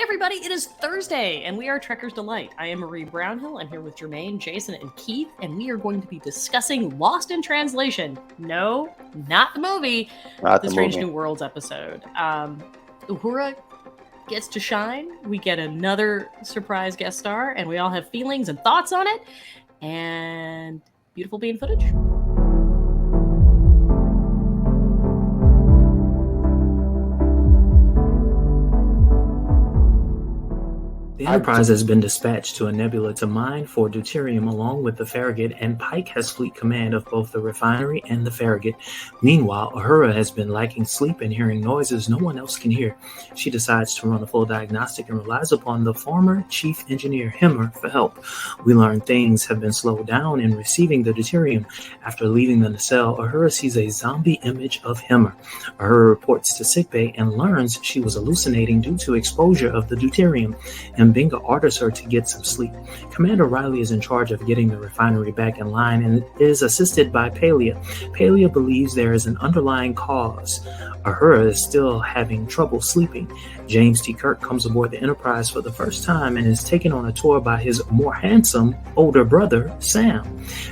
everybody, it is Thursday, and we are Trekker's Delight. I am Marie Brownhill. I'm here with Jermaine, Jason, and Keith, and we are going to be discussing Lost in Translation. No, not the movie. Not the the Strange movie. New Worlds episode. Uhura gets to shine. We get another surprise guest star, and we all have feelings and thoughts on it. And beautiful bean footage. The Enterprise has been dispatched to a nebula to mine for deuterium along with the Farragut, and Pike has fleet command of both the refinery and the Farragut. Meanwhile, Uhura has been lacking sleep and hearing noises no one else can hear. She decides to run a full diagnostic and relies upon the former chief engineer Hemmer for help. We learn things have been slowed down in receiving the deuterium. After leaving the nacelle, Uhura sees a zombie image of Hemmer. Uhura reports to sickbay and learns she was hallucinating due to exposure of the deuterium, and Binga orders her to get some sleep. Commander Riley is in charge of getting the refinery back in line and is assisted by Pelia. Pelia believes there is an underlying cause. Uhura is still having trouble sleeping. James T. Kirk comes aboard the Enterprise for the first time and is taken on a tour by his more handsome older brother, Sam.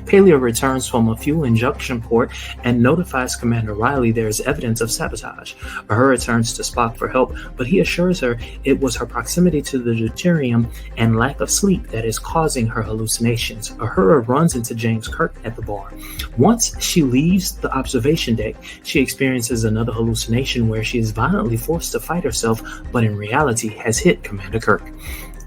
Pelia returns from a fuel injection port and notifies Commander Riley there is evidence of sabotage. Uhura turns to Spock for help, but he assures her it was her proximity to the deuterium and lack of sleep that is causing her hallucinations. Uhura runs into James Kirk at the bar. Once she leaves the observation deck, she experiences another hallucination where she is violently forced to fight herself, but in reality has hit Commander Kirk.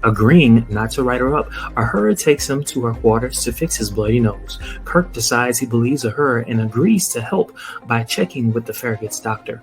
Agreeing not to write her up, Uhura takes him to her quarters to fix his bloody nose. Kirk decides he believes Uhura and agrees to help by checking with the Farragut's doctor.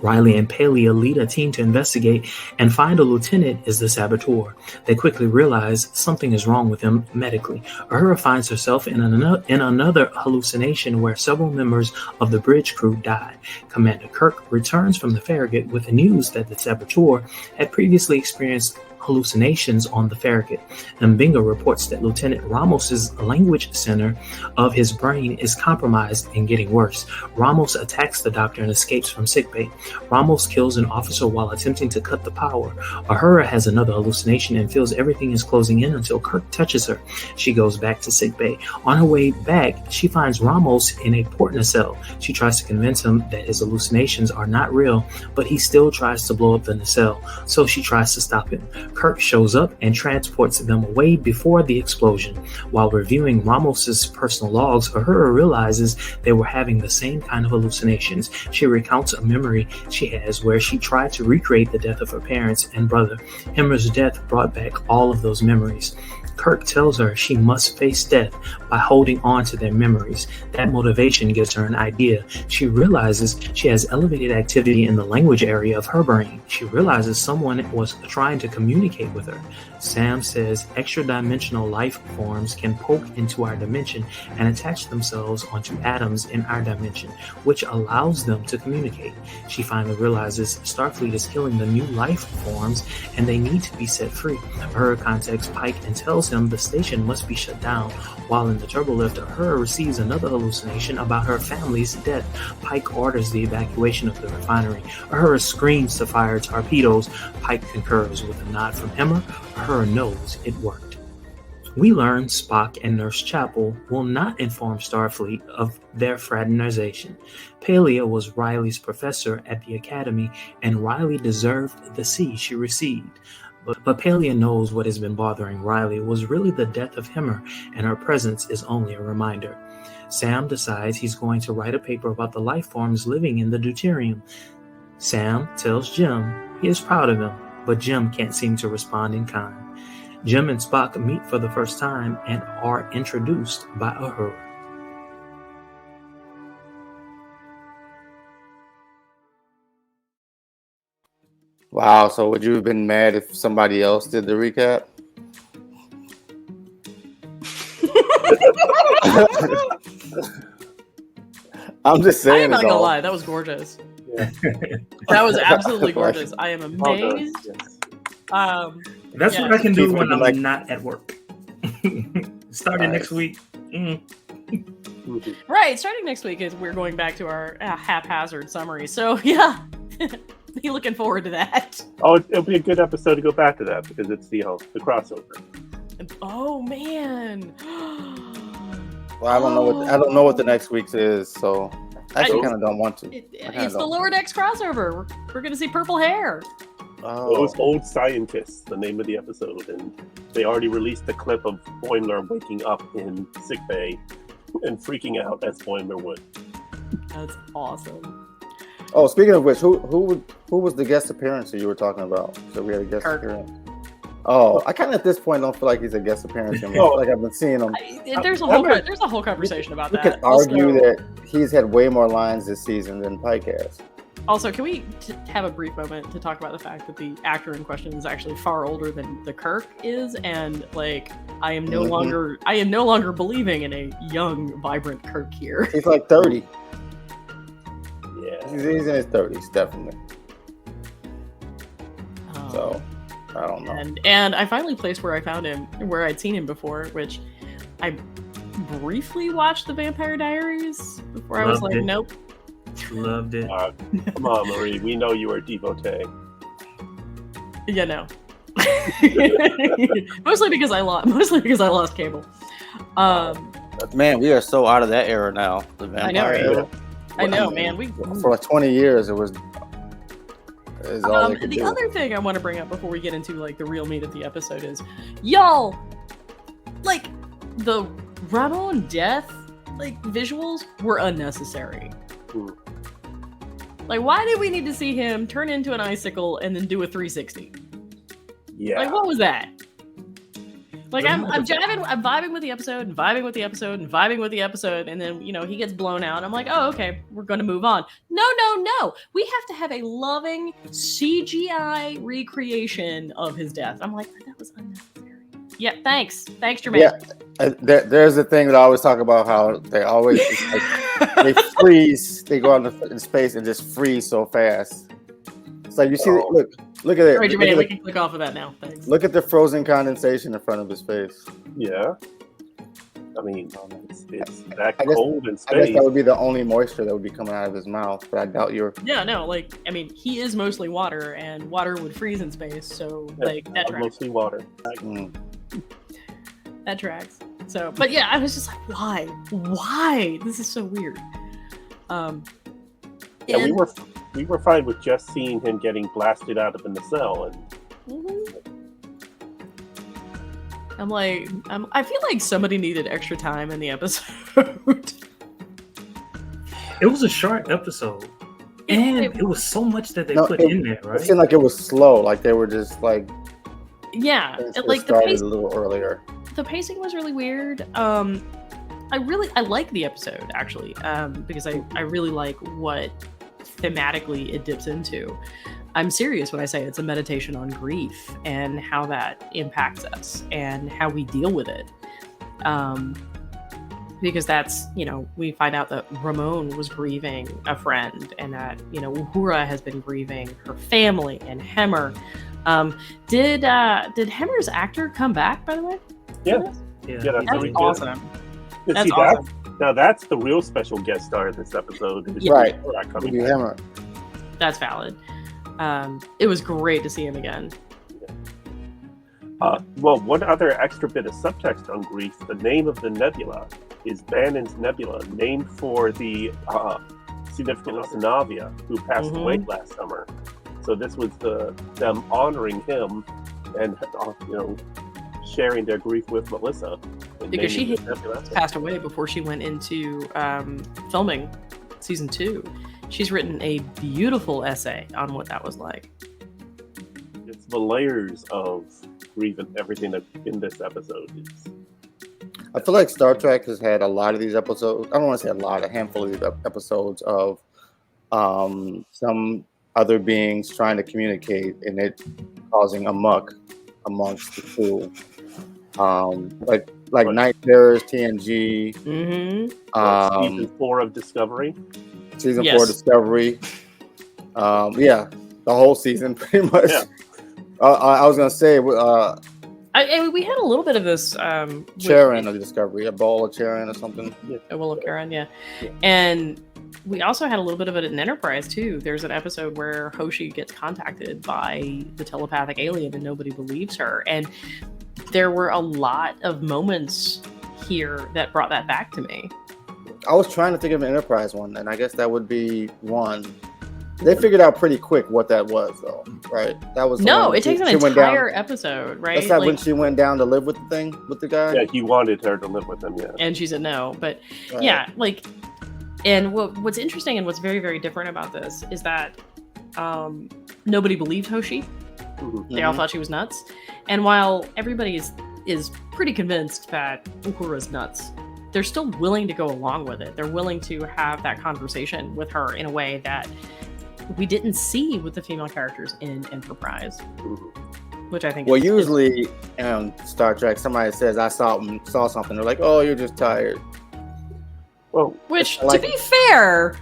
Riley and Pelia lead a team to investigate and find a lieutenant is the saboteur. They quickly realize something is wrong with him medically. Uhura finds herself in another hallucination where several members of the bridge crew die. Commander Kirk returns from the Farragut with the news that the saboteur had previously experienced hallucinations on the Farragut. Mbinga reports that Lieutenant Ramos's language center of his brain is compromised and getting worse. Ramos attacks the doctor and escapes from sickbay. Ramos kills an officer while attempting to cut the power. Uhura has another hallucination and feels everything is closing in until Kirk touches her. She goes back to sickbay. On her way back, she finds Ramos in a port nacelle. She tries to convince him that his hallucinations are not real, but he still tries to blow up the nacelle, so she tries to stop him. Kirk shows up and transports them away before the explosion. While reviewing Ramos's personal logs, Uhura realizes they were having the same kind of hallucinations. She recounts a memory she has where she tried to recreate the death of her parents and brother. Hemmer's death brought back all of those memories. Kirk tells her she must face death by holding on to their memories. That motivation gives her an idea. She realizes she has elevated activity in the language area of her brain. She realizes someone was trying to communicate with her. Sam says extra-dimensional life forms can poke into our dimension and attach themselves onto atoms in our dimension, which allows them to communicate. She finally realizes Starfleet is killing the new life forms and they need to be set free. Uhura contacts Pike and tells him the station must be shut down. While in the turbolift, Uhura receives another hallucination about her family's death. Pike orders the evacuation of the refinery. Uhura screams to fire torpedoes. Pike concurs with a nod from Hemmer. Uhura knows it worked. We learn Spock and Nurse Chapel will not inform Starfleet of their fraternization. Pelia was Riley's professor at the academy, and Riley deserved the C she received. But Pelia knows what has been bothering Riley was really the death of Hemmer, and her presence is only a reminder. Sam decides he's going to write a paper about the life forms living in the deuterium. Sam tells Jim he is proud of him, but Jim can't seem to respond in kind. Jim and Spock meet for the first time and are introduced by Uhura. Wow, so would you have been mad if somebody else did the recap? I'm just saying. I'm not gonna lie, that was gorgeous. Yeah. That was absolutely gorgeous. I am amazed. That's what I can do when I'm not at work. Starting next week. Right, starting next week is we're going back to our haphazard summary. So yeah. be looking forward to that. Oh, it'll be a good episode to go back to that because it's the crossover. Oh man. Well, I don't know what the next week's is, so I actually kind of don't want to. It's the Lower Decks crossover. We're gonna see purple hair. Oh. Those old scientists, the name of the episode, and they already released a clip of Boimler waking up in sickbay and freaking out as Boimler would. That's awesome. Oh, speaking of which, who was the guest appearance that you were talking about? So we had a guest Kirk. appearance. Oh, I kind of at this point don't feel like he's a guest appearance anymore. I feel like I've been seeing him. There's a whole conversation about We that. could argue that he's had way more lines this season than Pike has. Also, can we have a brief moment to talk about the fact that the actor in question is actually far older than the Kirk is, and like I am no longer believing in a young, vibrant Kirk here. He's like 30. Yeah. He's in his 30s, definitely. So I don't know. And I finally placed where I found him, where I'd seen him before, which I briefly watched the Vampire Diaries before I was like, nope. Loved it. Come on, Marie. We know you are a devotee. Yeah, no. mostly because I lost cable. Man, we are so out of that era now. The vampire era. I know, man. For like 20 years, it was. All the other thing I want to bring up before we get into like the real meat of the episode is, y'all, like the Ramon death like visuals were unnecessary. Like, why did we need to see him turn into an icicle and then do a 360? Yeah. Like, what was that? Like, I'm vibing with the episode, and vibing with the episode, and vibing with the episode, and then, he gets blown out. I'm like, oh, okay, we're going to move on. No. We have to have a loving CGI recreation of his death. I'm like, that was unnecessary. Yeah, thanks, Jermaine. Yeah, there's the thing that I always talk about, how they always they freeze. They go out in space and just freeze so fast. It's like you see, look at it. All right, Jermaine, we can click off of that now. Thanks. Look at the frozen condensation in front of his face. Yeah. I mean, it's that cold in space. I guess that would be the only moisture that would be coming out of his mouth, but I doubt you're. Yeah, no, he is mostly water, and water would freeze in space, so that tracks. Mostly water. That tracks. So, but yeah, I was just like, why? Why? This is so weird. Yeah, we were fine with just seeing him getting blasted out of the nacelle, and I feel like somebody needed extra time in the episode. It was a short episode, and it was so much that they put in there, right? It seemed like it was slow, like they were just like. Yeah, like started a little earlier. The pacing was really weird. I like the episode actually, because I really like what thematically it dips into. I'm serious when I say it's a meditation on grief and how that impacts us and how we deal with it. Because that's, we find out that Ramon was grieving a friend, and that, Uhura has been grieving her family and Hemmer. Did Hemmer's actor come back, by the way? Yeah, that's awesome. That's awesome. Now that's the real special guest star in this episode. Right. Hemmer. That's valid. It was great to see him again. Well, one other extra bit of subtext on grief: the name of the nebula is Bannon's Nebula, named for the significant Osanavia who passed away last summer. So this was them honoring him and sharing their grief with Melissa. Because she passed away before she went into filming season 2. She's written a beautiful essay on what that was like. It's the layers of grief and everything that's in this episode. I feel like Star Trek has had a lot of these episodes. I don't want to say a handful of these episodes of some other beings trying to communicate and it causing a muck amongst the two. Like Night Terrors, TNG. Season 4 of Discovery. Season 4 Discovery. The whole season pretty much. Yeah. I was gonna say, we had a little bit of this. Charon of Discovery, a ball of Charon or something. A bowl of Charon, yeah. And we also had a little bit of it in Enterprise too. There's an episode where Hoshi gets contacted by the telepathic alien and nobody believes her. And there were a lot of moments here that brought that back to me. I was trying to think of an Enterprise one, and I guess that would be one. They figured out pretty quick what that was, though, right? That was it takes an entire episode, right? That's like when she went down to live with the thing, with the guy. Yeah, he wanted her to live with him. Yeah, and she said no. But Right. yeah, like, and what's interesting and what's very, very different about this is that nobody believed Hoshi. Mhm. They all thought she was nuts. And while everybody is pretty convinced that Uhura's nuts, they're still willing to go along with it. They're willing to have that conversation with her in a way that we didn't see with the female characters in Enterprise, which I think. Well, usually in Star Trek, somebody says, "I saw something." They're like, "Oh, you're just tired." Well, which, like- to be fair,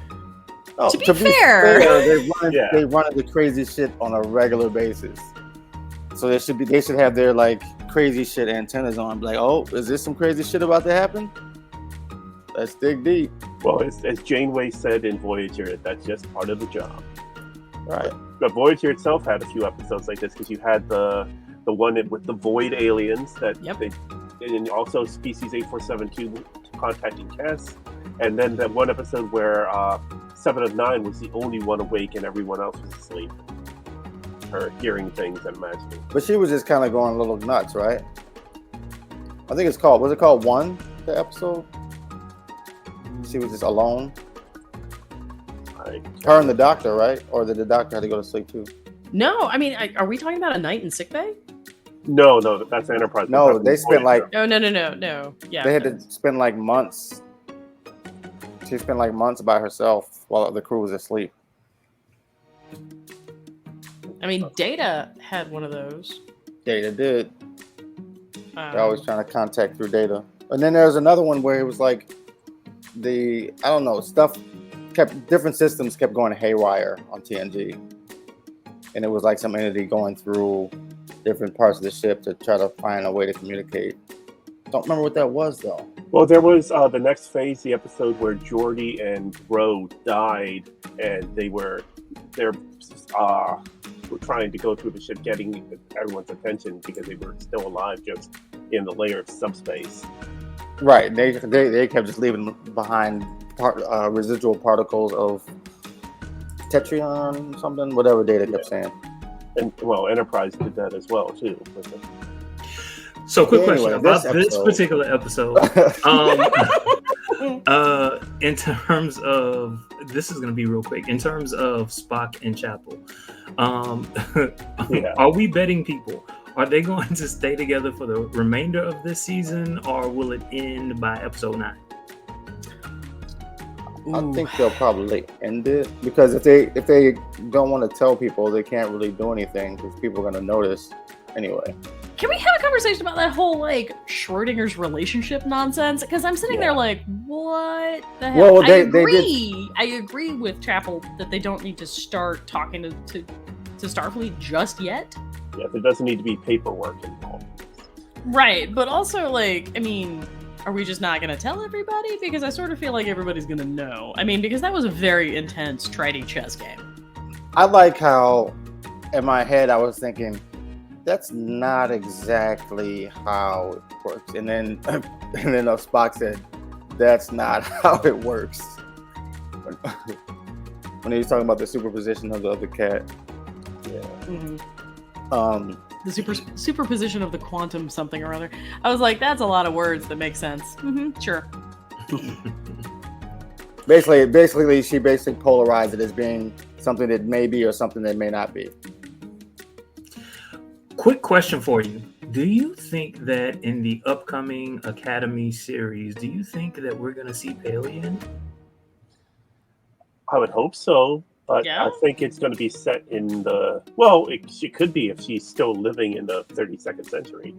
Oh, to be fair, they run into crazy shit on a regular basis. So they should have their like crazy shit antennas on. Be like, "Oh, is this some crazy shit about to happen? Let's dig deep." well, as Janeway said in Voyager, that's just part of the job. Right. But Voyager itself had a few episodes like this because you had the one with the void aliens that and also species 8472 contacting Cass, and then that one episode where 7 of 9 was the only one awake and everyone else was asleep. Her hearing things and imagining. But she was just kind of going a little nuts, right? I think was it called One, the episode? She was just alone. Her and the doctor, right? Or did the doctor have to go to sleep too? no. I mean, are we talking about a night in sickbay? No, that's Enterprise. No, they spent like Oh no. Yeah, they had to spend like months. She spent like months by herself while the crew was asleep. I mean, Data had one of those. Data did. They're always trying to contact through Data. And then there's another one where it was like different systems kept going haywire on TNG. And it was like some entity going through different parts of the ship to try to find a way to communicate. Don't remember what that was though. Well, there was the next phase, the episode where Geordi and Ro died, and they're trying to go through the ship, getting everyone's attention because they were still alive, just in the layer of subspace. Right. They kept just leaving behind residual particles of Tetrion, something, whatever Data kept saying. And well, Enterprise did that as well too. So, quick Anyway, question about this episode. particular episode. In terms of, this is going to be real quick. In terms of Spock and Chapel, are we betting people? Are they going to stay together for the remainder of this season, or will it end by episode 9? I think they'll probably end it because if they don't want to tell people, they can't really do anything because people are going to notice anyway. Can we have a conversation about that whole like Schrodinger's relationship nonsense? Because I'm sitting there like, what the hell? Well, I agree with Chapel that they don't need to start talking to Starfleet just yet. Yeah, there doesn't need to be paperwork involved. Right, but also like, I mean, are we just not going to tell everybody? Because I sort of feel like everybody's going to know. I mean, because that was a very intense trading chess game. I like how in my head I was thinking that's not exactly how it works, and then Spock said that's not how it works when he was talking about the superposition of the other cat. Yeah. Mm-hmm. The superposition of the quantum something or other. I was like, that's a lot of words that make sense. Mm-hmm, sure. Basically, she polarized it as being something that may be or something that may not be. Quick question for you. Do you think that in the upcoming Academy series, do you think that we're going to see Pelia? I would hope so, but Yeah. I think it's going to be set in the... Well, she could be if she's still living in the 32nd century.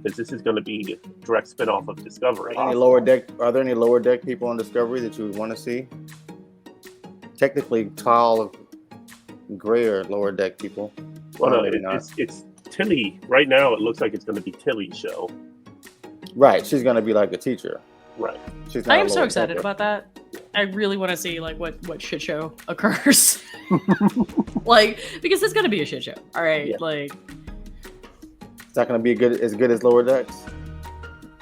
Because this is going to be a direct spin-off of Discovery. Are there any lower deck people on Discovery that you would want to see? Technically, Tal and Gray are lower deck people. Well, no, Maybe not. it's Tilly. Right now, it looks like it's going to be Tilly's show. Right, she's going to be like a teacher. Right. She's not I a am so lower excited decker. about that. I really want to see like what shit show occurs. Like, because it's gonna be a shit show. All right, Yeah. like It's not going to be as good as Lower Decks. no.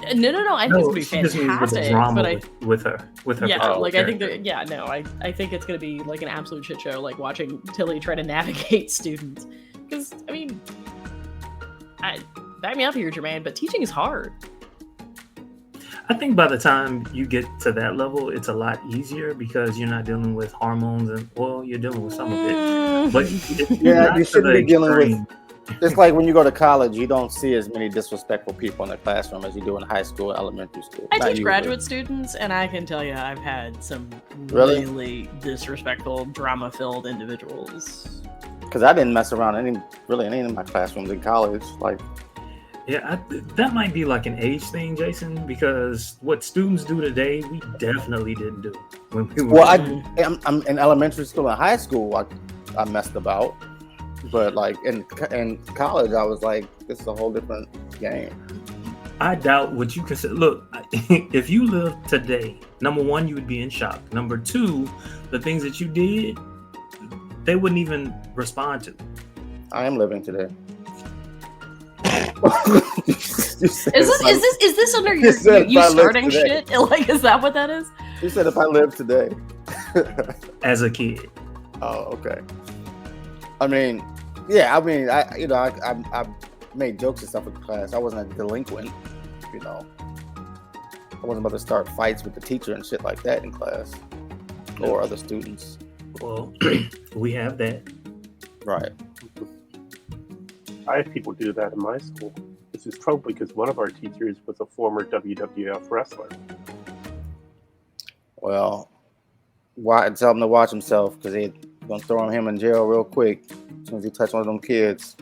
I think it's No, gonna be she just needs with the fantastic. drama But I with her. yeah, Oh, like I think character. that I think it's gonna be like an absolute shit show. Like watching Tilly try to navigate students. Because I mean, back me up here, Jermaine. But teaching is hard. I think by the time you get to that level, it's a lot easier because you're not dealing with hormones and well, you're dealing with some of it, but Yeah, you shouldn't be dealing with. extreme. It's like when you go to college, you don't see as many disrespectful people in the classroom as you do in high school, elementary school. I Not teach usually. graduate students, and I can tell you, I've had some Really? really disrespectful, drama-filled individuals. Because I didn't mess around any of my classrooms in college. Like, Yeah, that might be like an age thing, Jason, because what students do today, we definitely didn't do when we were. well, I'm in elementary school and high school. I messed about, but like in college, I was like, this is a whole different game. I doubt what you consider. Look, if you lived today, number one, you would be in shock. Number two, the things that you did, they wouldn't even respond to. I am living today. Is this under You said you if I lived starting today. shit? Like, is that what that is? You said if I lived today. As a kid. Oh, okay. I mean, yeah. I mean, I made jokes and stuff in class. I wasn't a delinquent, you know. I wasn't about to start fights with the teacher and shit like that in class or other students. Well, we have that. Right. I had people do that in my school. This is trouble because one of our teachers was a former WWF wrestler. Well, tell him to watch himself because they're gonna throw him in jail real quick as soon as he touch one of them kids.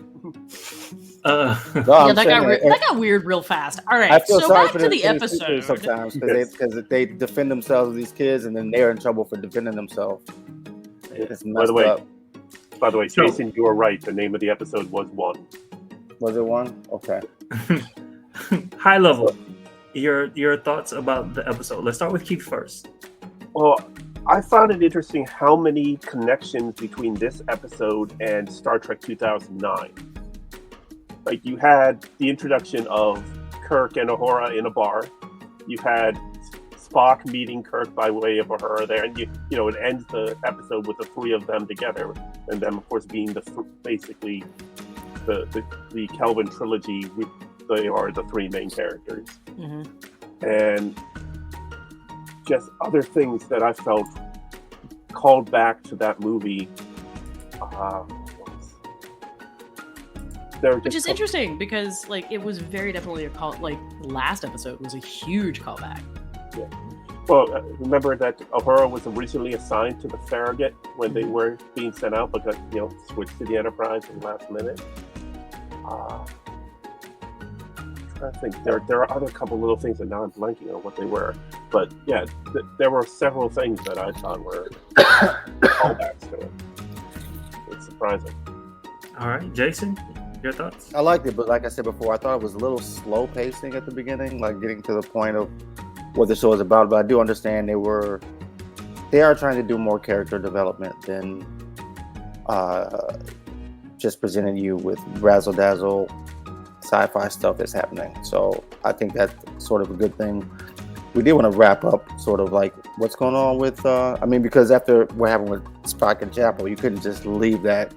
No, Yeah, that got weird real fast. All right, I feel so sorry back for to the teachers episode. sometimes because they defend themselves with these kids and then they're in trouble for defending themselves. It's messed up. By the way, So- Jason, you were right. The name of the episode was One. Was it one? Okay. High level. Your thoughts about the episode. Let's start with Keith first. Well, I found it interesting how many connections between this episode and Star Trek 2009. Like, you had the introduction of Kirk and Uhura in a bar. You had Spock meeting Kirk by way of Uhura there, and it ends the episode with the three of them together, and them, of course, being basically the Kelvin trilogy. They are the three main characters, and just other things that I felt called back to that movie. Which is interesting because, like, it was very definitely a call. Like, last episode was a huge callback. Yeah. Well, remember that Uhura was originally assigned to the Farragut when they were being sent out, but got switched to the Enterprise in the last minute. I think there are other couple little things that now I'm blanking on what they were, but yeah, there were several things that I thought were callbacks to it. It's surprising. All right, Jason, your thoughts? I liked it, but like I said before, I thought it was a little slow pacing at the beginning, like getting to the point of what the show is about. But I do understand they are trying to do more character development than just presenting you with razzle dazzle sci-fi stuff that's happening. So I think that's sort of a good thing. We did want to wrap up sort of like what's going on with because after what happened with Spock and Chapel, you couldn't just leave that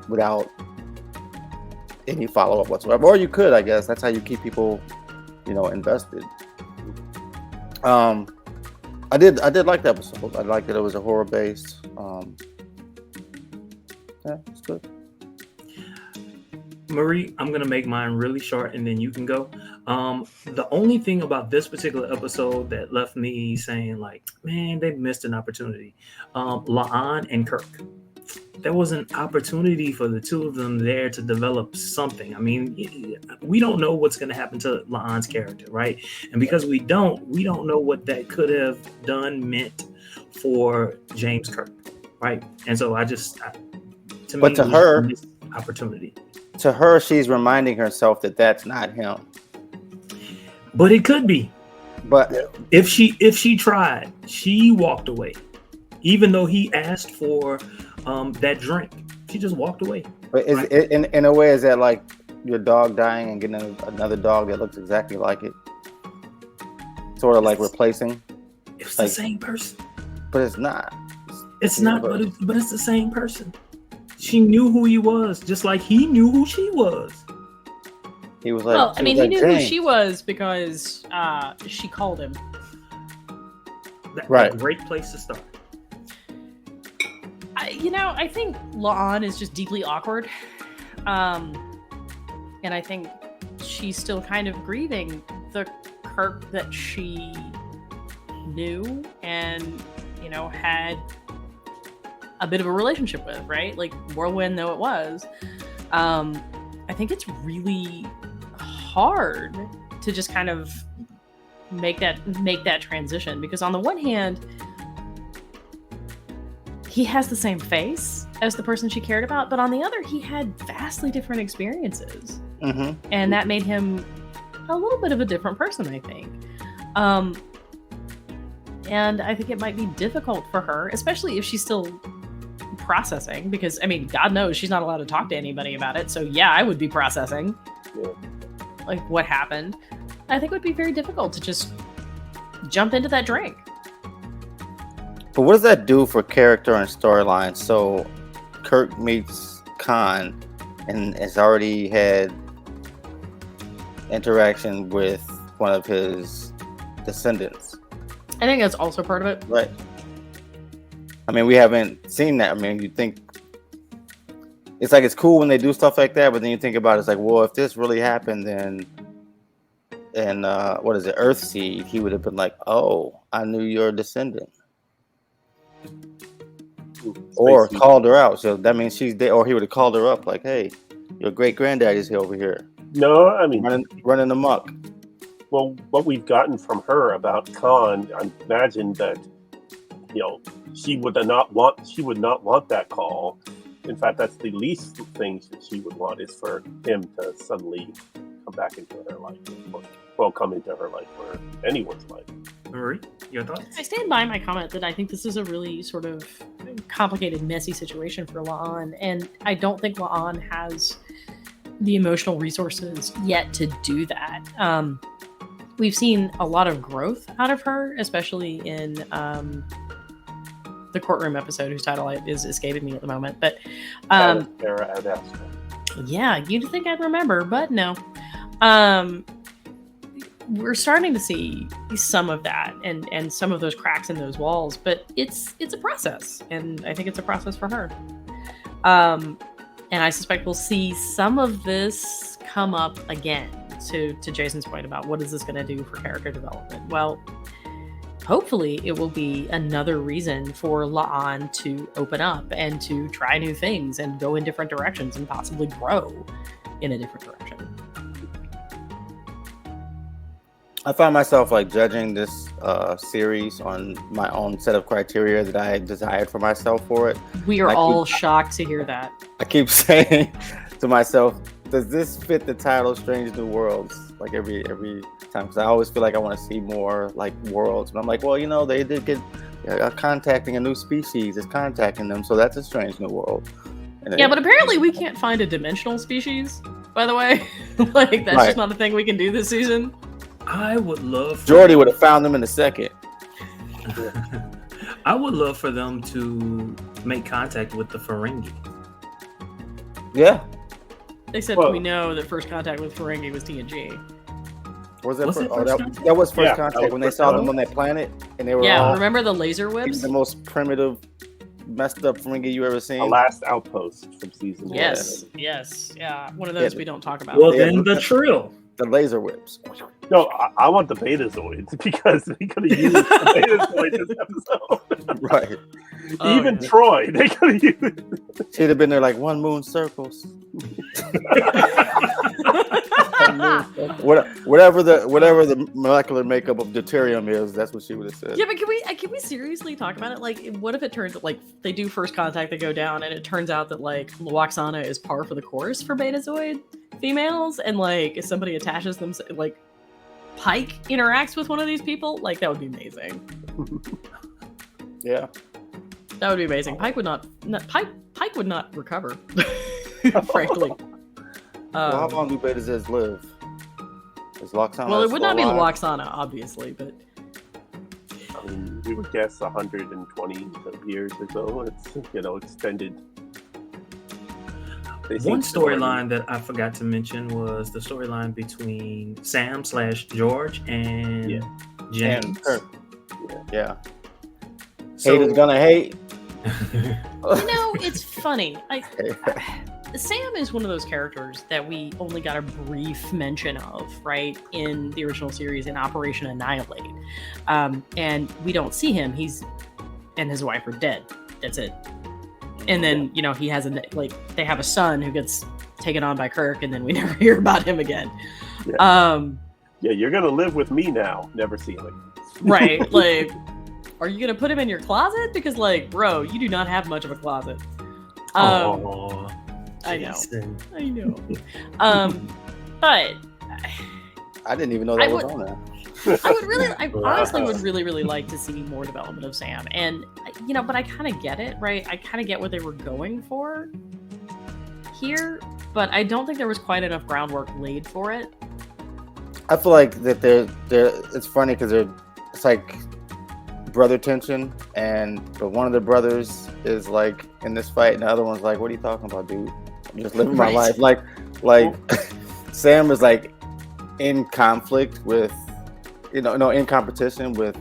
without any follow-up whatsoever. Or you could, I guess. That's how you keep people, invested. I did like the episode. I liked that it was a horror based. Yeah, it's good. Marie, I'm gonna make mine really short and then you can go. The only thing about this particular episode that left me saying like, man, they missed an opportunity. La'an and Kirk. There was an opportunity for the two of them there to develop something. I mean, we don't know what's going to happen to La'an's character, right? And because we don't know what that could have meant for James Kirk, right? And so to her, opportunity. To her, she's reminding herself that that's not him. But it could be. But If she tried, she walked away, even though he asked for that drink. She just walked away. But is it, in a way, is that like your dog dying and getting another dog that looks exactly like it? Sort of like replacing? It's like, the same person. But it's not. It's not, but it's the same person. She knew who he was, just like he knew who she was. He was like, well, I mean, he knew James. who she was because she called him. Right. A great place to start. I think La'an is just deeply awkward. And I think she's still kind of grieving the Kirk that she knew and, had a bit of a relationship with, right? Like, whirlwind though it was. I think it's really hard to just kind of make that transition, because on the one hand, he has the same face as the person she cared about, but on the other, he had vastly different experiences. Mm-hmm. And that made him a little bit of a different person, I think. And I think it might be difficult for her, especially if she's still processing, because, I mean, God knows she's not allowed to talk to anybody about it. So yeah, I would be processing like what happened. I think it would be very difficult to just jump into that drink. But what does that do for character and storyline? So Kirk meets Khan and has already had interaction with one of his descendants. I think that's also part of it. Right. I mean, we haven't seen that. I mean, you think it's like it's cool when they do stuff like that, but then you think about it, it's like, well, if this really happened, then what is it, Earthseed, he would have been like, oh, I knew you're a descendant. Or called her out. So that means she's there, or he would have called her up like, hey, your great granddaddy's here over here. No, I mean running amok. Well, what we've gotten from her about Khan, I imagine that she would not want that call. In fact, that's the least things that she would want, is for him to suddenly come back into her life, or come into her life, or anyone's life. Marie, your thoughts? I stand by my comment that I think this is a really sort of complicated, messy situation for La'an, and I don't think La'an has the emotional resources yet to do that. We've seen a lot of growth out of her, especially in the courtroom episode, whose title is escaping me at the moment. But yeah, you'd think I'd remember, but no. We're starting to see some of that and some of those cracks in those walls, but it's a process, and I think it's a process for her. And I suspect we'll see some of this come up again. To Jason's point about what is this going to do for character development? Well, hopefully it will be another reason for La'an to open up and to try new things and go in different directions and possibly grow in a different direction. I find myself like judging this series on my own set of criteria that I desired for myself for it. We are all shocked to hear that. I keep saying to myself, does this fit the title Strange New Worlds? Like every time, because I always feel like I want to see more like worlds. But I'm like, well, they did get contacting a new species is contacting them, so that's a strange new world. Yeah, but apparently we can't find a dimensional species, by the way. Like, that's just not a thing we can do this season. I would love... Jordy would have found them in a second. I would love for them to make contact with the Ferengi. Yeah. Except we know that first contact with Ferengi was TNG. Was that that was first contact when they saw them on that planet, and they were remember the laser whips? The most primitive, messed up Ferengi you ever seen. The last outpost from season 1. Yes, yeah, one of those we don't talk about. Well, then the Trill. The laser whips. No, I want the Betazoids, because we could have used the Betazoids this episode. Right. Even Troy, they could have used. She'd have been there like one moon circles. Whatever the molecular makeup of deuterium is, that's what she would have said. Yeah, but can we seriously talk about it? Like, what if it turns like they do first contact, they go down, and it turns out that like Lwaxana is par for the course for Betazoid females, and like if somebody attaches them, like Pike interacts with one of these people, like that would be amazing. Yeah. That would be amazing. Pike would not Pike would not recover, frankly. Well, how long do Betazes live? Is Loxana? Well, it would not be alive? Loxana, obviously, but I mean, we would guess 120 years or so. It's extended. One storyline that I forgot to mention was the storyline between Sam/George and James. And Kirk. Yeah. So, Haters gonna hate. It's funny. Sam is one of those characters that we only got a brief mention of, right, in the original series in Operation Annihilate. And we don't see him. He's and his wife are dead. That's it. And then, he has they have a son who gets taken on by Kirk, and then we never hear about him again. Yeah, you're going to live with me now. Never see him again. Right. Like, are you going to put him in your closet? Because, bro, you do not have much of a closet. I know. But I didn't even know that was on there. I honestly would really, really like to see more development of Sam. And, but I kind of get it, right? I kind of get what they were going for here, but I don't think there was quite enough groundwork laid for it. I feel like that it's funny because it's like brother tension, but one of the brothers is like in this fight, and the other one's like, "What are you talking about, dude? I'm just living my life." Like Sam is like in conflict with, in competition with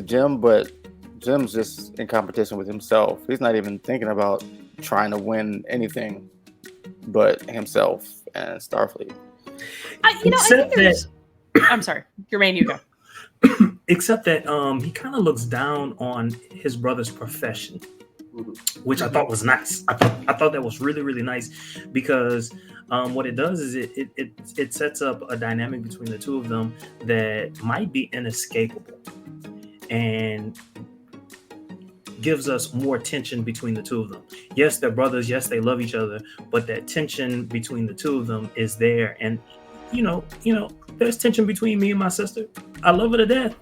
Jim, but Jim's just in competition with himself. He's not even thinking about trying to win anything but himself and Starfleet. I think there's... I'm sorry, Jermaine, you go. Except that he kind of looks down on his brother's profession, which I thought was nice. I thought that was really, really nice because what it does is it sets up a dynamic between the two of them that might be inescapable and gives us more tension between the two of them. Yes, they're brothers. Yes, they love each other, but that tension between the two of them is there. And there's tension between me and my sister. I love her to death,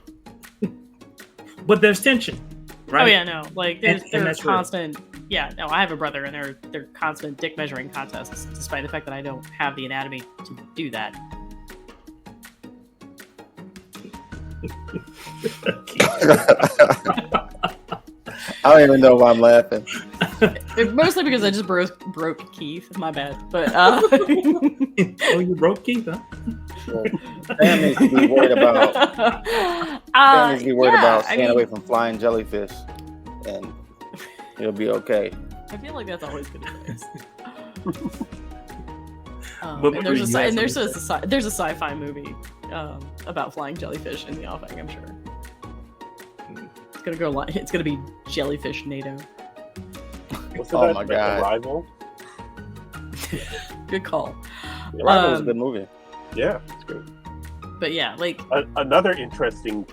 but there's tension, right? Oh yeah, no, there's constant. Real. Yeah, no, I have a brother, and they're constant dick measuring contests, despite the fact that I don't have the anatomy to do that. I don't even know why I'm laughing. Mostly because I just broke Keith. My bad. But oh, you broke Keith, huh? Sam needs to be worried about. Staying away from flying jellyfish, and it'll be okay. I feel like that's always good advice. And there's a sci-fi movie about flying jellyfish in the offing, I'm sure. It's gonna be jellyfish NATO. Oh my god! Arrival. Good call. Arrival was a good movie. Yeah, it's good. But yeah, another interesting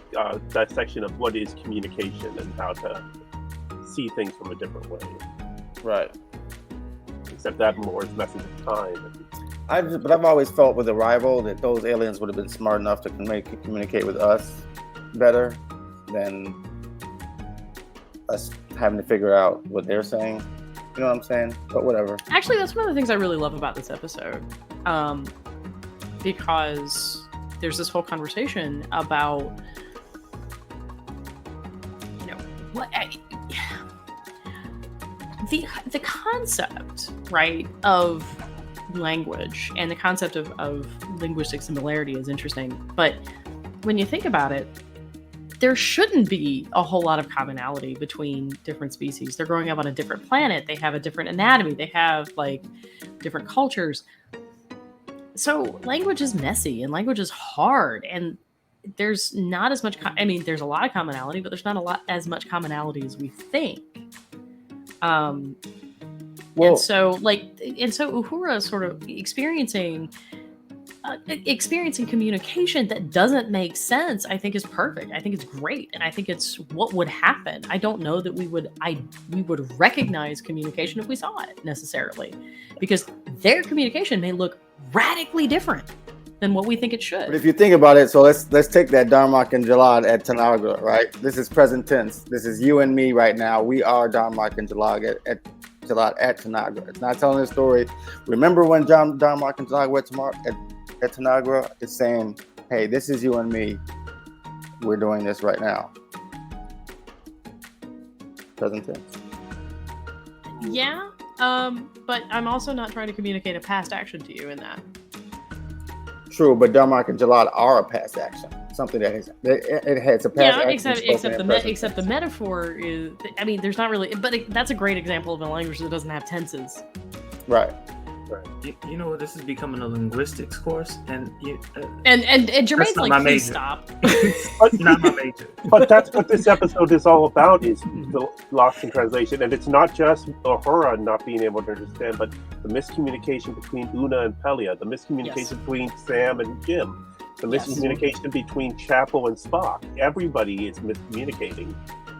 dissection of what is communication and how to see things from a different way. Right. Except that more is message of time. But I've always felt with Arrival that those aliens would have been smart enough to communicate with us better than us having to figure out what they're saying. You know what I'm saying? But whatever. Actually, that's one of the things I really love about this episode. Because there's this whole conversation about, the concept, right, of language and the concept of linguistic similarity is interesting. But when you think about it, there shouldn't be a whole lot of commonality between different species. They're growing up on a different planet. They have a different anatomy. They have different cultures. So language is messy and language is hard. And there's not as much, there's a lot of commonality, but there's not as much commonality as we think. And so Uhura is sort of experiencing communication that doesn't make sense. I think is perfect. I think it's great, and I think it's what would happen. I don't know that we would recognize communication if we saw it necessarily, because their communication may look radically different than what we think it should. But if you think about it, so let's take that Darmok and Jalad at Tanagra, right? This is present tense. This is you and me right now. We are Darmok and Jalad at Tanagra. It's not telling a story. Remember when Darmok and Jalad were at Tanagra? It's saying, hey, this is you and me. We're doing this right now. Present tense. Yeah, but I'm also not trying to communicate a past action to you in that. True, but Darmok and Jalad are a past action. Something that it has a past action. Except the metaphor is. I mean, there's not really, but that's a great example of a language that doesn't have tenses. Right. You know what? This is becoming a linguistics course, and Jermaine's like, please stop. Not my major. But that's what this episode is all about: is the lost in translation, and it's not just Uhura not being able to understand, but the miscommunication between Una and Pelia, the miscommunication between Sam and Jim, the miscommunication between Chapel and Spock. Everybody is miscommunicating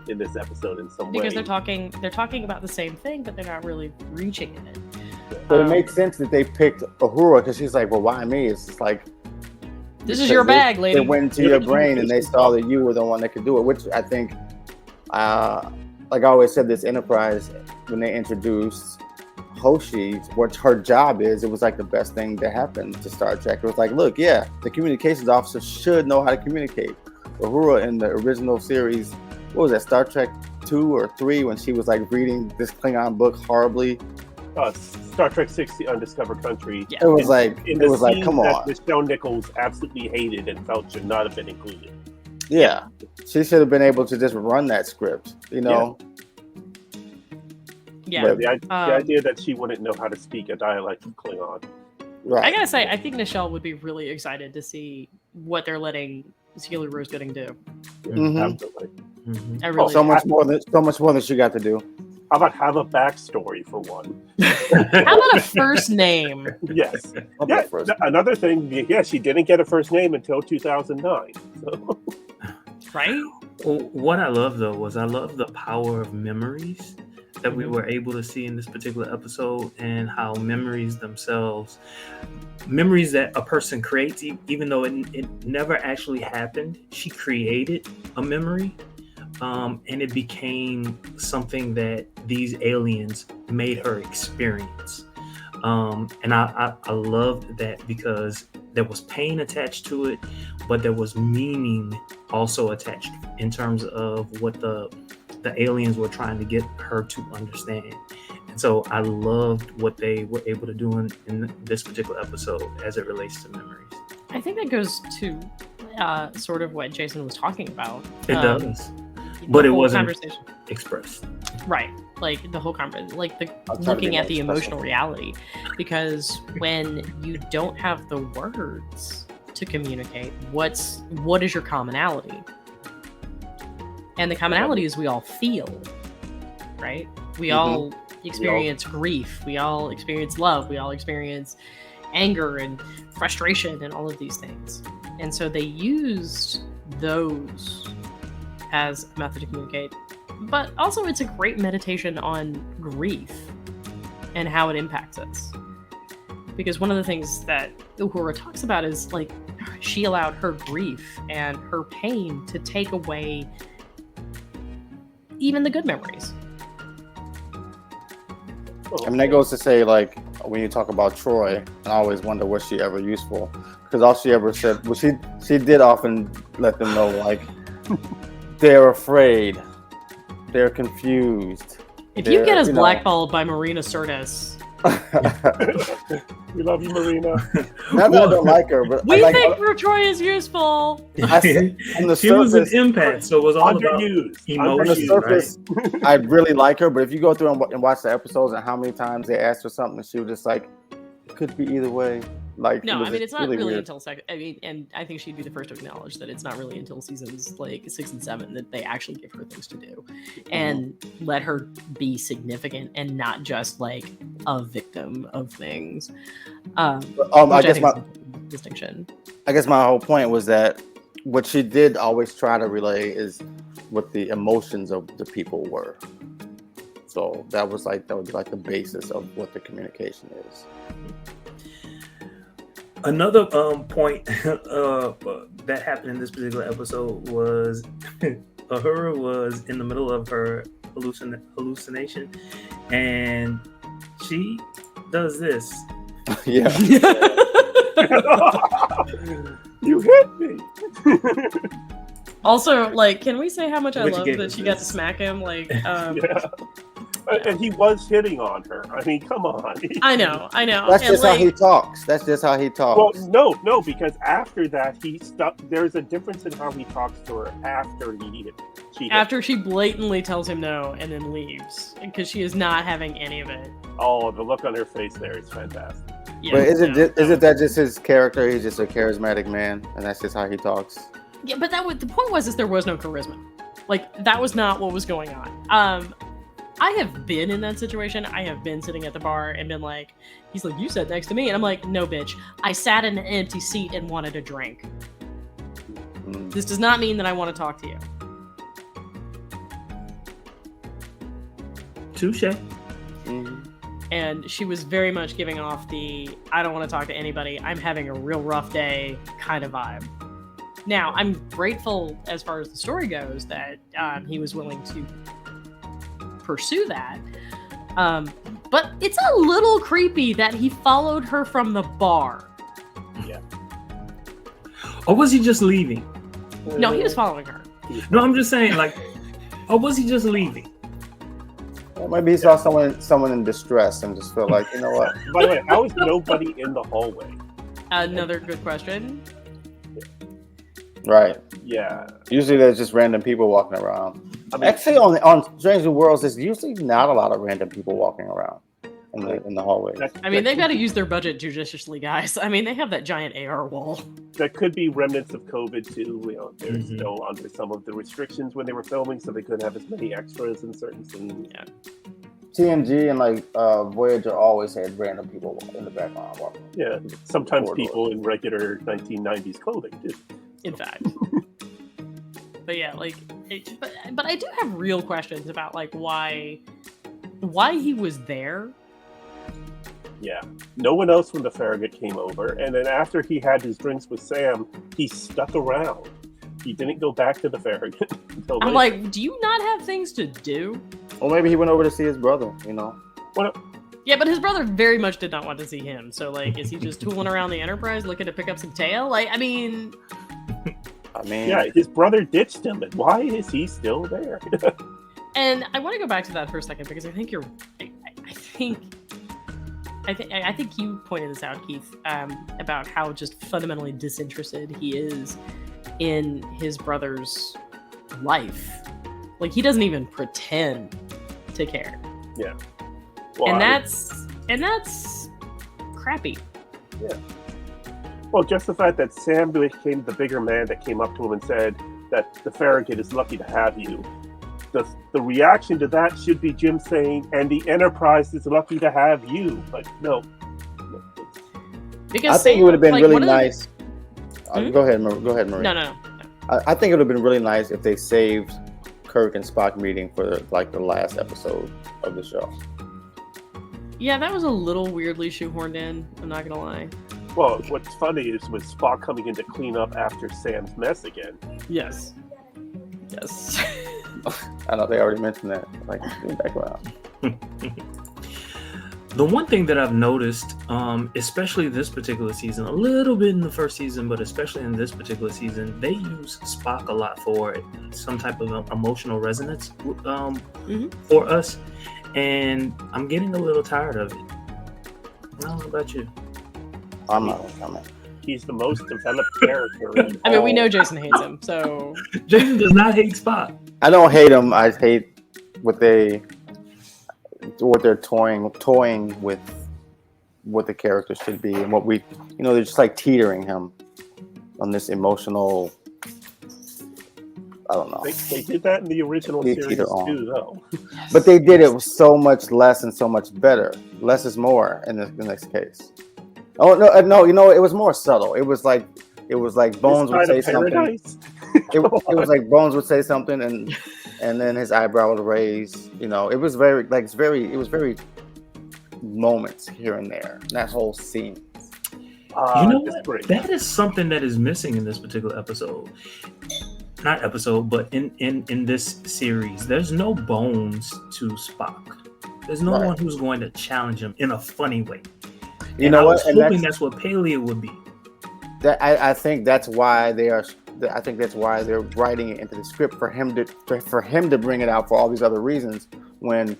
in this episode in some way because they're talking about the same thing, but they're not really reaching in it. But it makes sense that they picked Uhura because she's like, well, why me? It's just like, this is your bag, lady. It went into your brain and they saw that you were the one that could do it, which I think, like I always said, this Enterprise, when they introduced Hoshi, what her job is, it was like the best thing that happened to Star Trek. It was like, look, yeah, the communications officer should know how to communicate. Uhura in the original series, what was that, Star Trek 2 or 3, when she was like reading this Klingon book horribly. Star Trek 6: The Undiscovered Country. Yeah. It was like, come on. Michelle Nichols absolutely hated and felt should not have been included. Yeah, she should have been able to just run that script, you know. Yeah. But the idea that she wouldn't know how to speak a dialect of Klingon. Right. I gotta say, I think Nichelle would be really excited to see what they're letting Skeeler Rose Gooding do. Yeah, absolutely. I really so much more than she got to do. How about have a backstory for one? How about a first name? Yes. Yeah. Another thing. Yeah, she didn't get a first name until 2009. So. Right. What I love though was I love the power of memories that we were able to see in this particular episode, and how memories themselves, memories that a person creates, even though it never actually happened, she created a memory. And it became something that these aliens made her experience. And I loved that because there was pain attached to it, but there was meaning also attached in terms of what the aliens were trying to get her to understand. And so I loved what they were able to do in this particular episode as it relates to memories. I think that goes to sort of what Jason was talking about. It does. But it wasn't expressed. Right. Like the whole conversation, like looking at the emotional reality. Because when you don't have the words to communicate, what is your commonality? And the commonality is we all feel, right? We all experience grief. We all experience love. We all experience anger and frustration and all of these things. And so they used those as a method to communicate, but also it's a great meditation on grief and how it impacts us. Because one of the things that Uhura talks about is like she allowed her grief and her pain to take away even the good memories. I mean, that goes to say, like, when you talk about Troy, I always wonder, was she ever useful? Because all she ever said, well, she did often let them know, like, they're afraid. They're confused. If you get us blackballed by Marina Sirtis. We love you, Marina. Not that I don't like her, but we think Troy is useful. She was an empath, so it was all about emotion. On the surface, right? I really like her, but if you go through and watch the episodes and how many times they asked her something, she was just like, it could be either way. Like, no, I mean, it's not really weird. Until second. I mean, and I think she'd be the first to acknowledge that it's not really until seasons like 6 and 7 that they actually give her things to do, and let her be significant and not just like a victim of things. I guess my distinction. I guess my whole point was that what she did always try to relay is what the emotions of the people were. So that would be like the basis of what the communication is. Another point that happened in this particular episode was Uhura was in the middle of her hallucination, and she does this. Yeah. You hit me. Also, like, can we say how much I Which love game that is she got to this? smack him? Like, Yeah. And he was hitting on her. I mean, come on. I know. That's And, just how like, he talks. That's just how he Well, talks. no, because after that he stopped. There's a difference in how he talks to her after after she blatantly tells him no and then leaves because she is not having any of it. Oh, the look on her face there is fantastic. Yeah, But no, isn't that just his character? He's just a charismatic man, and that's just how he talks. Yeah, but the point was there was no charisma. Like, that was not what was going on. I have been in that situation. I have been sitting at the bar and been like, he's like, you sat next to me. And I'm like, no, bitch. I sat in an empty seat and wanted a drink. Mm. This does not mean that I want to talk to you. Touche. Mhm. And she was very much giving off the, I don't want to talk to anybody. I'm having a real rough day kind of vibe. Now, I'm grateful as far as the story goes that he was willing to pursue that. But it's a little creepy that he followed her from the bar. Or was he just leaving? No, he was following her. No, I'm just saying, like, or was he just leaving? Or maybe he saw someone in distress and just felt like, you know what? By the way, how is nobody in the hallway? Another good question. Right. Yeah. Usually there's just random people walking around. I mean, Actually, on Strange New Worlds, there's usually not a lot of random people walking around in the hallway. I mean, they've got to use their budget judiciously, guys. I mean, they have that giant AR wall. that could be remnants of COVID too. You know, they're Mhm. still under some of the restrictions when they were filming, so they couldn't have as many extras in certain scenes. Yeah. TNG and Voyager always had random people in the background walking. Yeah, sometimes Corridor. people in regular 1990s clothing too. In fact. But yeah, like, but I do have real questions about like why he was there. Yeah, no one else from the Farragut came over, and then after he had his drinks with Sam, he stuck around. He didn't go back to the Farragut until I'm later. like, do you not have things to do? Or maybe he went over to see his brother, you know? Well, Yeah, but his brother very much did not want to see him. So like, is he just tooling around the Enterprise looking to pick up some tail? Like, I mean, yeah, his brother ditched him, and why is he still there? and I want to go back to that for a second because I think I think you pointed this out, Keith, about how just fundamentally disinterested he is in his brother's life. Like, he doesn't even pretend to care, Yeah. Well, and that's crappy. Well, just the fact that Sam became the bigger man that came up to him and said that the Farragut is lucky to have you. The reaction to that should be Jim saying, and the Enterprise is lucky to have you. But no. Because I think it Sam, would have been like, really one of the- nice. Go ahead, Marie. No. I think it would have been really nice if they saved Kirk and Spock meeting for like the last episode of the show. Yeah, that was a little weirdly shoehorned in. I'm not gonna lie. Well, what's funny is with Spock coming in to clean up after Sam's mess again. Yes. I know they already mentioned that. Like, get back around. The one thing that I've noticed, especially this particular season, a little bit in the first season, but especially in this particular season, they use Spock a lot for some type of emotional resonance for us, and I'm getting a little tired of it. I don't know about you. I'm not gonna comment. He's the most developed character. In I mean, we all- know Jason hates him, so Jason does not hate Spock. I don't hate them. I hate what they're toying with what the character should be and what they're just like teetering him on this emotional. I don't know. They did that in the original They series teeter on. too, though. But they did it with so much less and so much better. Less is more in the next case. Oh no! You know, it was more subtle. It was like Bones would say This side of something. paradise? It was like Bones would say something, and then his eyebrow would raise. You know, it was very moments here and there. That whole scene. You know It's what? great. That is something that is missing in this particular episode. Not episode, but in this series. There's no bones to Spock. There's no Right. one who's going to challenge him in a funny way. You And know I what? was And hoping that's what Pelia would be. I think that's why they are. I think that's why they're writing it into the script for him to bring it out for all these other reasons. When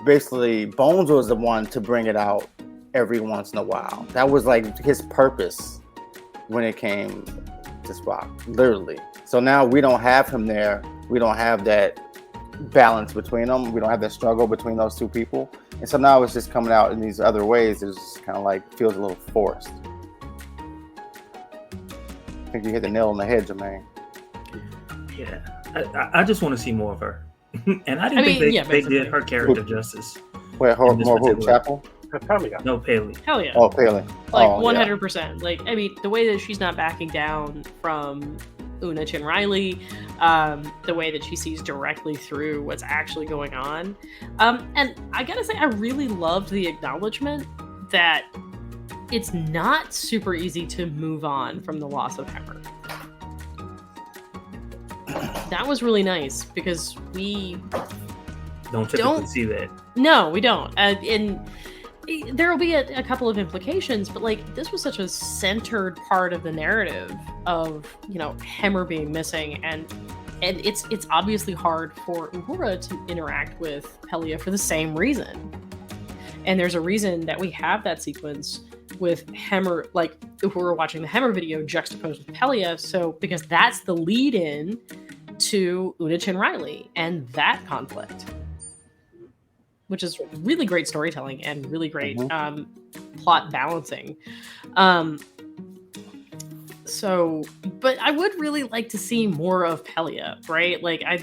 basically Bones was the one to bring it out every once in a while. That was like his purpose when it came to Spock, literally. So now we don't have him there. We don't have that balance between them. We don't have that struggle between those two people. And so now it's just coming out in these other ways. It's just kind of like feels a little forced. I think you hit the nail on the head, Jermaine. Yeah, I just want to see more of her. And I didn't think they did her character justice. Wait, more who? Chapel? Pelia. No, Pelia. Hell yeah. Oh, Pelia. Like oh, 100%. Like, I mean, the way that she's not backing down from Una Chin Riley, the way that she sees directly through what's actually going on. And I gotta say, I really loved the acknowledgement that it's not super easy to move on from the loss of Hemmer. That was really nice because we don't typically see that. No, we don't. And there will be a couple of implications, but like this was such a centered part of the narrative of, you know, Hemmer being missing, and it's obviously hard for Uhura to interact with Pelia for the same reason. And there's a reason that we have that sequence with Hemmer, like Uhura watching the Hemmer video juxtaposed with Pelia, so because that's the lead in to Una Chin Riley and that conflict, which is really great storytelling and really great plot balancing. So, but I would really like to see more of Pelia, right? Like, I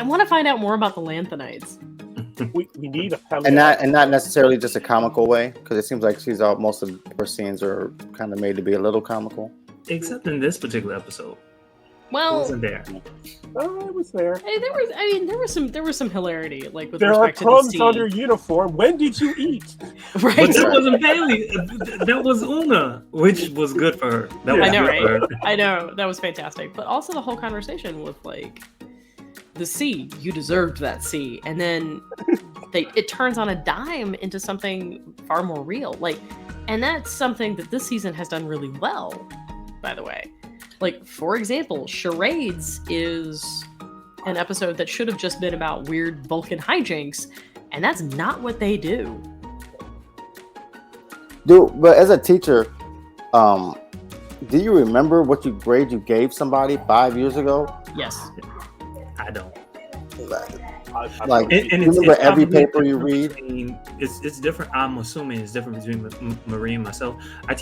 want to find out more about the Lanthanites. We need a Pelia. And not necessarily just a comical way, because it seems like most of her scenes are kind of made to be a little comical. Except in this particular episode. Well, it wasn't there. Oh, it was there. Hey, there was some hilarity, like with there are respect to the crumbs scene. on your uniform. When did you eat? Right. But that wasn't Bailey. That was Una, which was good for her. That was I know, good right? for her. I know, that was fantastic. But also the whole conversation with like the sea, you deserved that sea, and then it turns on a dime into something far more real. Like, and that's something that this season has done really well, by the way. Like, for example, Charades is an episode that should have just been about weird Vulcan hijinks, and that's not what they do. Dude, but as a teacher, do you remember what grade you gave somebody 5 years ago? Yes. I don't. Like, And you remember every probably paper you read? It's different. I'm assuming it's different between Marie and myself. I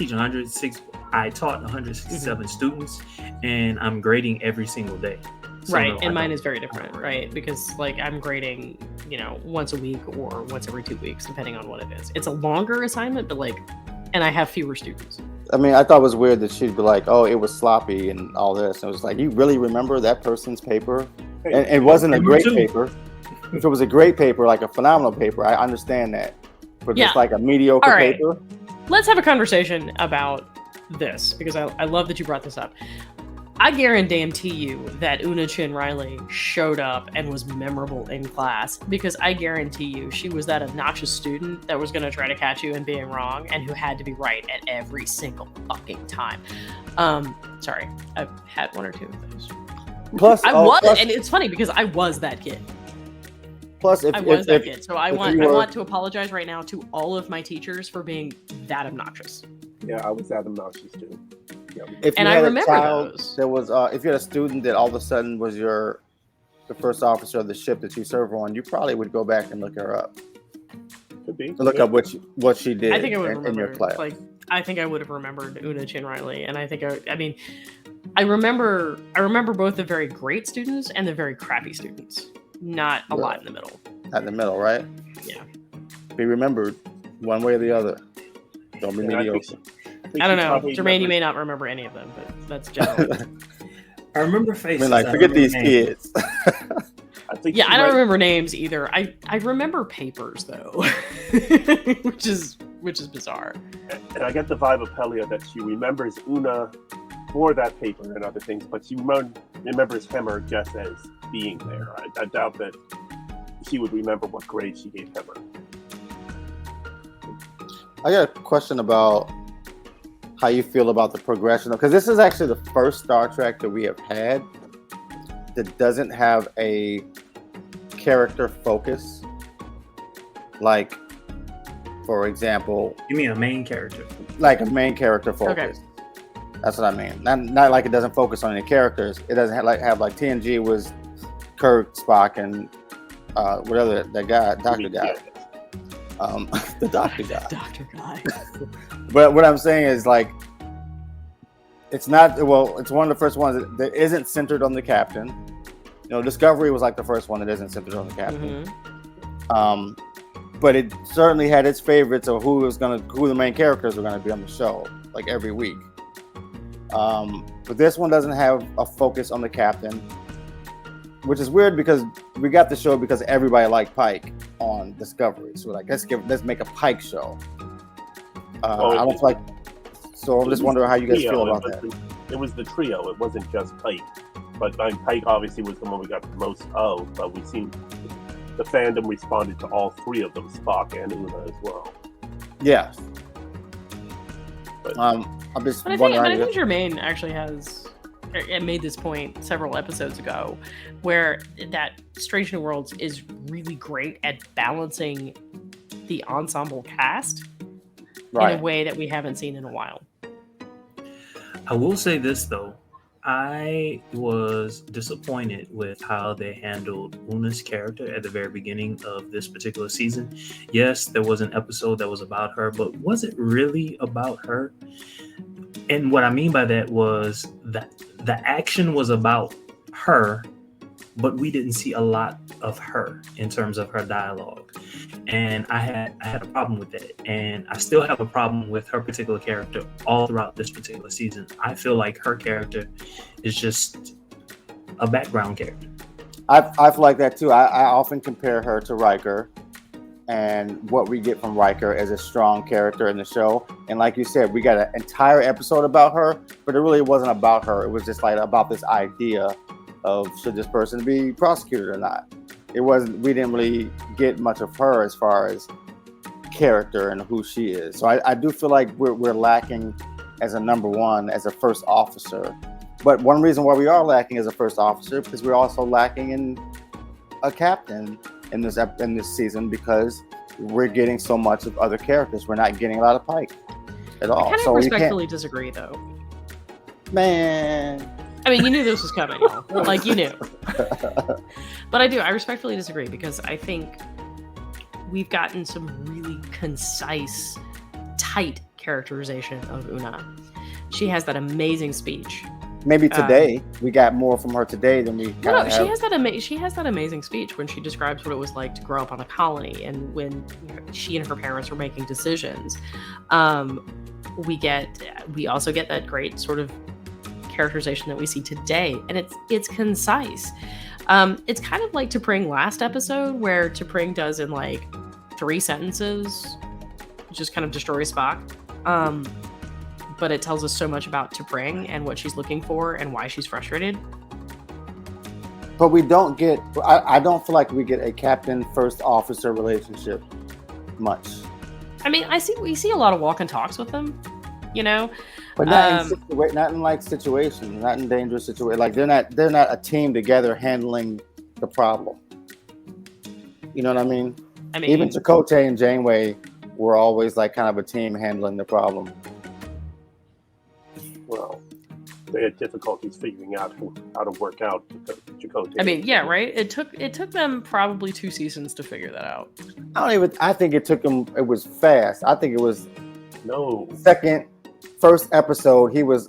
taught 167 students, and I'm grading every single day. So Right, no, and mine is very different, right? Because like I'm grading, once a week or once every 2 weeks, depending on what it is. It's a longer assignment, but and I have fewer students. I mean, I thought it was weird that she'd be like, "Oh, it was sloppy and all this." And it was like, you really remember that person's paper? And it wasn't a great paper. If it was a great paper, like a phenomenal paper, I understand that. But Yeah. just like a mediocre All right. paper. Let's have a conversation about this, because I love that you brought this up. I guarantee you that Una Chin Riley showed up and was memorable in class, because I guarantee you she was that obnoxious student that was going to try to catch you in being wrong and who had to be right at every single fucking time. Sorry, I've had one or two of those. Plus, and it's funny because I was that kid. Plus, I was that kid. So I you were- want to apologize right now to all of my teachers for being that obnoxious. Yeah, I was that obnoxious too. Yeah. If And you I had remember a child, those. there was if you had a student that all of a sudden was the first officer of the ship that you serve on, you probably would go back and look her up. Could be. Look up what she did I think I would have in your remembered. class. I think I would have remembered Una Chin Riley, and I think I remember both the very great students and the very crappy students. Not a lot in the middle. Not in the middle, right? Yeah. Be remembered one way or the other. Don't be And mediocre. I don't know, Jermaine. You may not remember any of them, but that's general. I remember I faces. mean, like, forget these names. kids. I think Yeah, she I don't might- remember names either. I remember papers though, which is bizarre. And I get the vibe of Pelia that she remembers Una for that paper and other things, but she remembers Hammer just as being there. I doubt that she would remember what grade she gave Hammer. I got a question about how you feel about the progression, because this is actually the first Star Trek that we have had that doesn't have a character focus. Like, for example, You mean a main character? like a main character focus. That's what I mean. Not like it doesn't focus on any characters. It doesn't have like TNG was Kirk, Spock, and whatever that guy, Doctor guy, the Doctor guy. Doctor guy. But what I'm saying is, like, it's not, well, it's one of the first ones that isn't centered on the captain. You know, Discovery was like the first one that isn't centered on the captain. But it certainly had its favorites of who the main characters were gonna be on the show, like every week. But this one doesn't have a focus on the captain, which is weird because we got the show because everybody liked Pike on Discovery. So we're like, let's make a Pike show. I don't feel like. So I'm just wondering how you guys feel about that. It was the trio. It wasn't just Pike. But Pike obviously was the one we got the most of. But we seemed the fandom responded to all three of them, Spock and Una as well. Yeah. But, I'm just But I wondering. think Jermaine actually has made this point several episodes ago, where that Strange New Worlds is really great at balancing the ensemble cast in a way that we haven't seen in a while. I will say this though, I was disappointed with how they handled Una's character at the very beginning of this particular season. Yes, there was an episode that was about her, but was it really about her? And what I mean by that was that the action was about her, but we didn't see a lot of her in terms of her dialogue. And I had a problem with that. And I still have a problem with her particular character all throughout this particular season. I feel like her character is just a background character. I feel like that too. I often compare her to Riker, and what we get from Riker is a strong character in the show. And like you said, we got an entire episode about her, but it really wasn't about her. It was just like about this idea of should this person be prosecuted or not. It wasn't. We didn't really get much of her as far as character and who she is. So I do feel like we're lacking as a number one, as a first officer. But one reason why we are lacking as a first officer because we're also lacking in a captain in this season because we're getting so much of other characters. We're not getting a lot of Pike at all. I kind of respectfully disagree, though. Man. I mean, you knew this was coming. Like, you knew. But I respectfully disagree because I think we've gotten some really concise, tight characterization of Una. She has that amazing speech. Maybe today we got more from her today than we. No, she has that amazing speach when she describes what it was like to grow up on a colony and when she and her parents were making decisions. We also get that great sort of characterization that we see today, and it's concise. It's kind of like T'Pring last episode, where T'Pring does in like 3 sentences, just kind of destroy Spock. But it tells us so much about T'Pring and what she's looking for and why she's frustrated. But we don't get. I don't feel like we get a captain first officer relationship much. I mean, we see a lot of walk and talks with them, you know. But not in like situations, not in dangerous situations. Like they're not a team together handling the problem. You know what I mean? Even Chakotay and Janeway were always like kind of a team handling the problem. Well, they had difficulties figuring out how to work out Chakotay. I mean, yeah, right. It took them probably 2 seasons to figure that out. I think it took them. It was fast. I think it was first episode. He was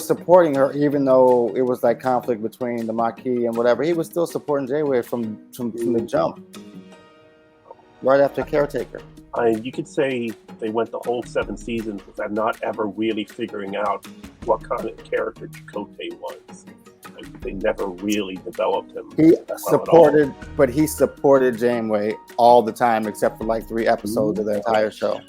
supporting her, even though it was like conflict between the Maquis and whatever. He was still supporting Janeway from the jump, right after Caretaker. You could say they went the whole 7 seasons without not ever really figuring out what kind of character Chakotay was. they never really developed him. He well supported, but he supported Janeway all the time, except for like 3 episodes of the entire show.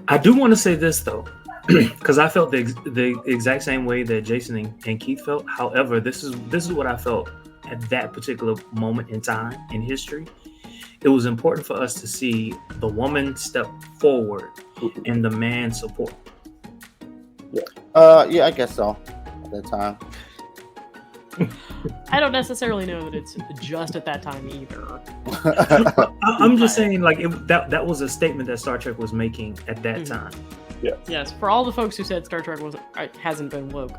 I do want to say this though, because I felt the exact same way that Jason and Keith felt. However, this is what I felt at that particular moment in time in history. It was important for us to see the woman step forward and the man support. Yeah, I guess so. At that time, I don't necessarily know that it's just at that time either. I'm just saying, like that was a statement that Star Trek was making at that time. Yes, for all the folks who said Star Trek hasn't been woke.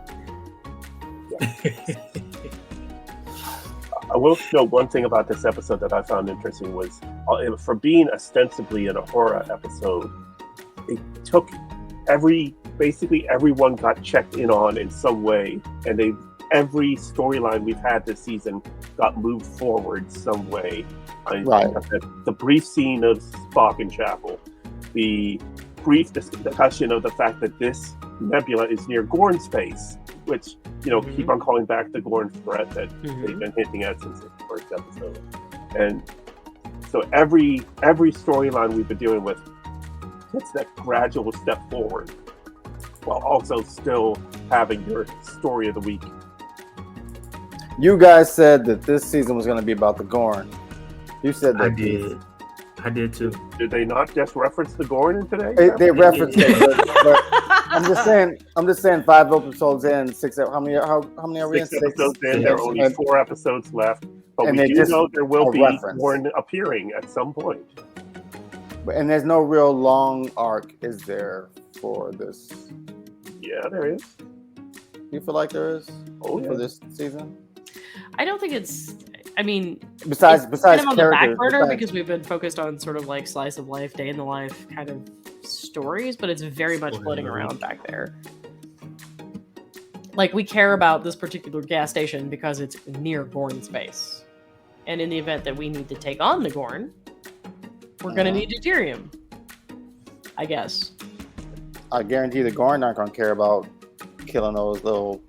I will note one thing about this episode that I found interesting was, for being ostensibly an Uhura episode, it took basically everyone got checked in on in some way, and every storyline we've had this season got moved forward some way. Right. The brief scene of Spock in Chapel, the brief discussion of the fact that this nebula is near Gorn space, which keep on calling back the Gorn threat that they've been hinting at since the first episode. And so every storyline we've been dealing with takes that gradual step forward, while also still having your story of the week. you guys said that this season was going to be about the Gorn. You said that. I did too. Did they not just reference the Gorn today? They referenced it, but I'm just saying 5 episodes in, 6. How many are we in? 6 episodes in. There are only 4 episodes left, but we do know there will be Gorn appearing at some point. And there's no real long arc, is there, for this? Yeah, there is. You feel like there is for this season? I don't think it's. I mean, besides kind of on the back burner besides, because we've been focused on sort of like slice of life, day in the life kind of stories, but it's very much floating around back there. Like, we care about this particular gas station because it's near Gorn space, and in the event that we need to take on the Gorn, we're going to need deuterium, I guess. I guarantee the Gorn aren't going to care about killing those little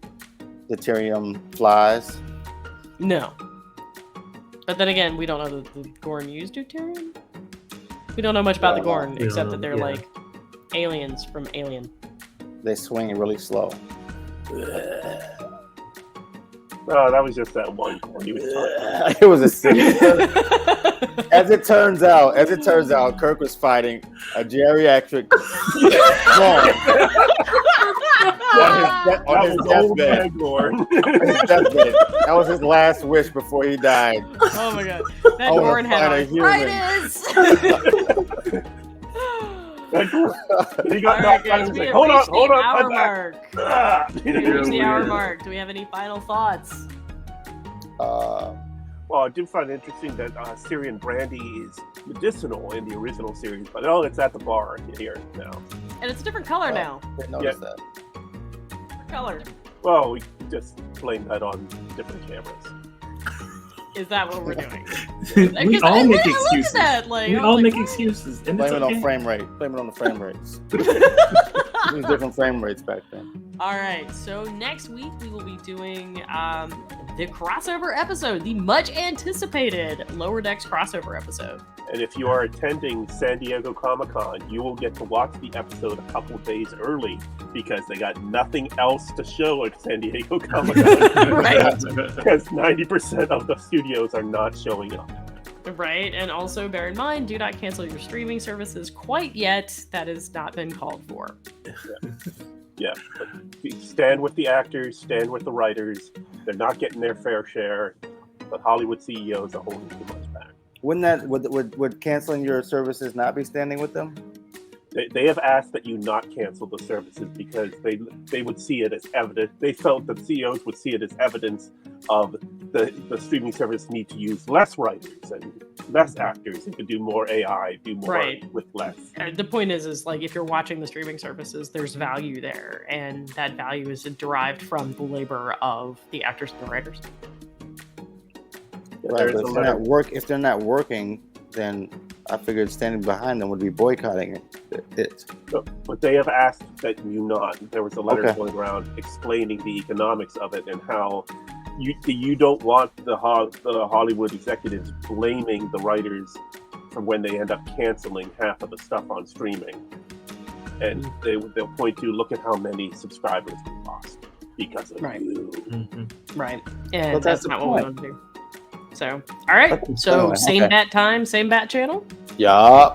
deuterium flies. No. But then again, we don't know that the Gorn use deuterium. We don't know much about the Gorn, except that they're like aliens from Alien. They swing really slow. Oh, that was just that one Gorn he was talking. It was a city. As it turns out, Kirk was fighting a geriatric Gorn. On his deathbed. That was his last wish before he died. Oh my god. That Gorn had arthritis. He got knocked out. Like, hold on. Hour mark. We reached the hour mark. Do we have any final thoughts? Well, I do find it interesting that Syrian brandy is medicinal in the original series, but it's at the bar here now. And it's a different color now. Didn't notice that. Color. Well, we just blame that on different cameras. Is that what we're doing? We all make excuses. We all make excuses. And blame it on frame rate. Blame it on the frame rates. There was different frame rates back then. All right. So next week we will be doing the crossover episode, the much anticipated Lower Decks crossover episode. And if you are attending San Diego Comic-Con, you will get to watch the episode a couple of days early because they got nothing else to show at San Diego Comic-Con. Right. Because 90% of the studios are not showing up. Right. And also bear in mind, do not cancel your streaming services quite yet. That has not been called for. Yeah. Stand with the actors, stand with the writers. They're not getting their fair share, but Hollywood CEOs are holding too much back. Would canceling your services not be standing with them? They have asked that you not cancel the services because they would see it as evidence. They felt that CEOs would see it as evidence of the streaming service need to use less writers and less actors and could do more AI, do more with less. The point is like if you're watching the streaming services, there's value there, and that value is derived from the labor of the actors and the writers. Right, but if they're not working, then I figured standing behind them would be boycotting it. But they have asked that you not. There was a letter going around explaining the economics of it and how you don't want the Hollywood executives blaming the writers for when they end up canceling half of the stuff on streaming, and they'll point to, look at how many subscribers we lost because of you. Right, and Well, that's that's not the what we point. want to do. So, all right. So, same Okay. bat time, same bat channel. Yeah.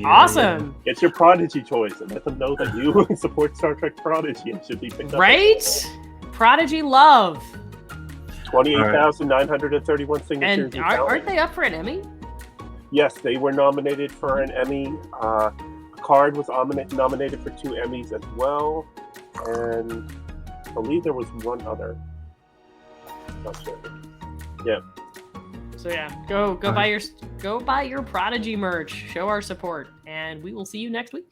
Awesome. Get your Prodigy toys and let them know that you support Star Trek Prodigy and should be picked up. Right? Prodigy love. 28,931 signatures. And aren't they up for an Emmy? Yes, they were nominated for an Emmy. Card was nominated for 2 Emmys as well, and I believe there was one other. Not sure. Yeah. So yeah, go buy your Prodigy merch. Show our support, and we will see you next week.